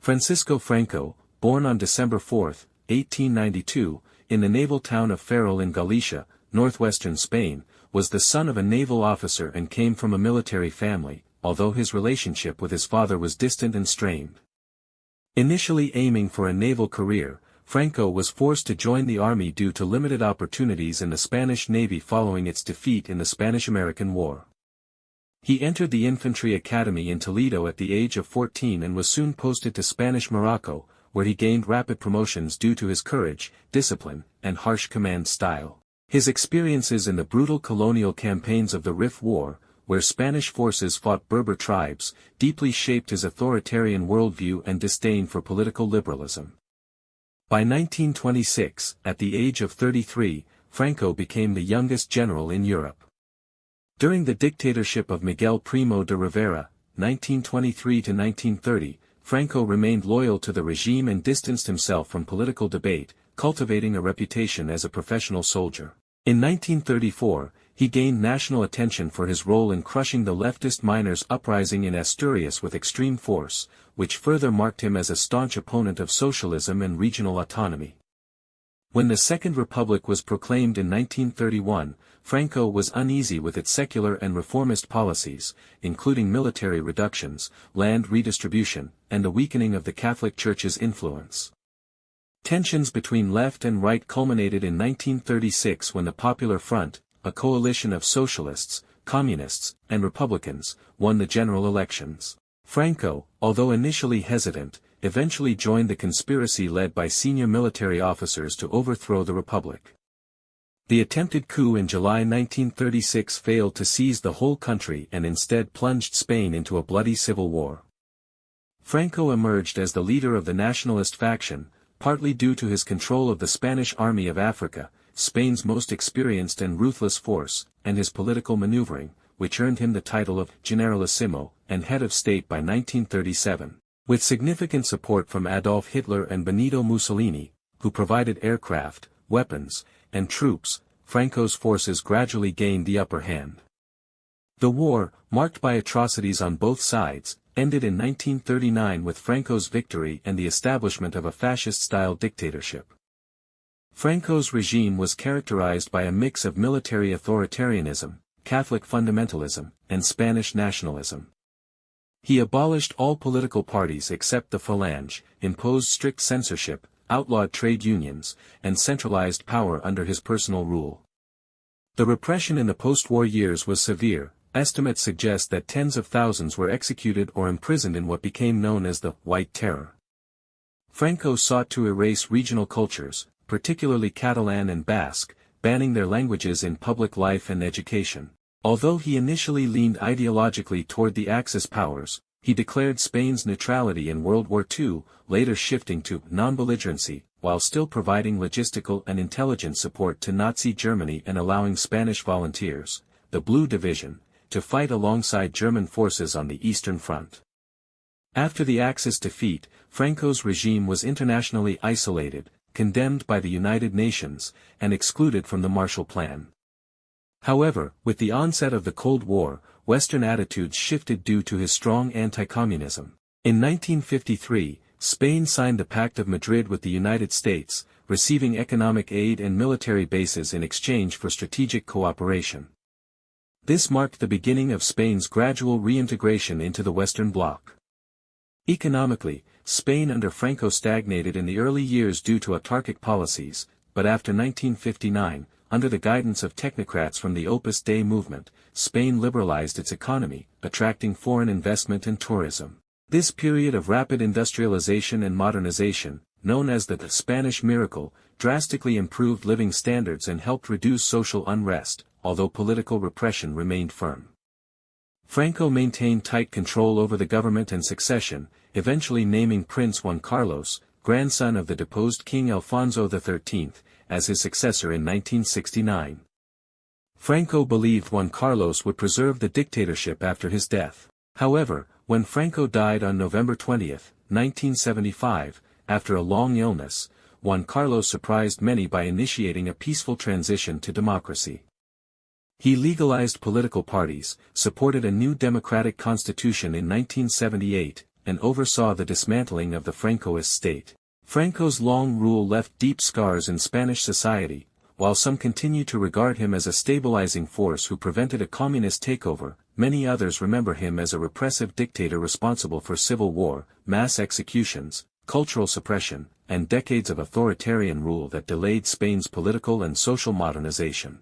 Francisco Franco, born on December 4, 1892, in the naval town of Ferrol in Galicia, northwestern Spain, was the son of a naval officer and came from a military family, although his relationship with his father was distant and strained. Initially aiming for a naval career, Franco was forced to join the army due to limited opportunities in the Spanish Navy following its defeat in the Spanish-American War. He entered the infantry academy in Toledo at the age of 14 and was soon posted to Spanish Morocco, where he gained rapid promotions due to his courage, discipline, and harsh command style. His experiences in the brutal colonial campaigns of the Rif War, where Spanish forces fought Berber tribes, deeply shaped his authoritarian worldview and disdain for political liberalism. By 1926, at the age of 33, Franco became the youngest general in Europe. During the dictatorship of Miguel Primo de Rivera, 1923–1930, Franco remained loyal to the regime and distanced himself from political debate, cultivating a reputation as a professional soldier. In 1934, he gained national attention for his role in crushing the leftist miners' uprising in Asturias with extreme force, which further marked him as a staunch opponent of socialism and regional autonomy. When the Second Republic was proclaimed in 1931, Franco was uneasy with its secular and reformist policies, including military reductions, land redistribution, and the weakening of the Catholic Church's influence. Tensions between left and right culminated in 1936 when the Popular Front, a coalition of socialists, communists, and Republicans, won the general elections. Franco, although initially hesitant, eventually joined the conspiracy led by senior military officers to overthrow the Republic. The attempted coup in July 1936 failed to seize the whole country and instead plunged Spain into a bloody civil war. Franco emerged as the leader of the nationalist faction, partly due to his control of the Spanish Army of Africa, Spain's most experienced and ruthless force, and his political maneuvering, which earned him the title of Generalissimo and head of state by 1937. With significant support from Adolf Hitler and Benito Mussolini, who provided aircraft, weapons, and troops, Franco's forces gradually gained the upper hand. The war, marked by atrocities on both sides, ended in 1939 with Franco's victory and the establishment of a fascist-style dictatorship. Franco's regime was characterized by a mix of military authoritarianism, Catholic fundamentalism, and Spanish nationalism. He abolished all political parties except the Falange, imposed strict censorship, outlawed trade unions, and centralized power under his personal rule. The repression in the post-war years was severe. Estimates suggest that tens of thousands were executed or imprisoned in what became known as the White Terror. Franco sought to erase regional cultures, particularly Catalan and Basque, banning their languages in public life and education. Although he initially leaned ideologically toward the Axis powers, he declared Spain's neutrality in World War II, later shifting to non-belligerency, while still providing logistical and intelligence support to Nazi Germany and allowing Spanish volunteers, the Blue Division, to fight alongside German forces on the Eastern Front. After the Axis defeat, Franco's regime was internationally isolated, condemned by the United Nations, and excluded from the Marshall Plan. However, with the onset of the Cold War, Western attitudes shifted due to his strong anti-communism. In 1953, Spain signed the Pact of Madrid with the United States, receiving economic aid and military bases in exchange for strategic cooperation. This marked the beginning of Spain's gradual reintegration into the Western Bloc. Economically, Spain under Franco stagnated in the early years due to autarkic policies, but after 1959, under the guidance of technocrats from the Opus Dei movement, Spain liberalized its economy, attracting foreign investment and tourism. This period of rapid industrialization and modernization, known as the Spanish Miracle, drastically improved living standards and helped reduce social unrest, although political repression remained firm. Franco maintained tight control over the government and succession, eventually naming Prince Juan Carlos, grandson of the deposed King Alfonso XIII, as his successor in 1969. Franco believed Juan Carlos would preserve the dictatorship after his death. However, when Franco died on November 20, 1975, after a long illness, Juan Carlos surprised many by initiating a peaceful transition to democracy. He legalized political parties, supported a new democratic constitution in 1978, and oversaw the dismantling of the Francoist state. Franco's long rule left deep scars in Spanish society, while some continue to regard him as a stabilizing force who prevented a communist takeover. Many others remember him as a repressive dictator responsible for civil war, mass executions, cultural suppression, and decades of authoritarian rule that delayed Spain's political and social modernization.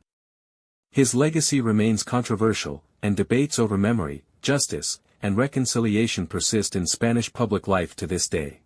His legacy remains controversial, and debates over memory, justice, and reconciliation persist in Spanish public life to this day.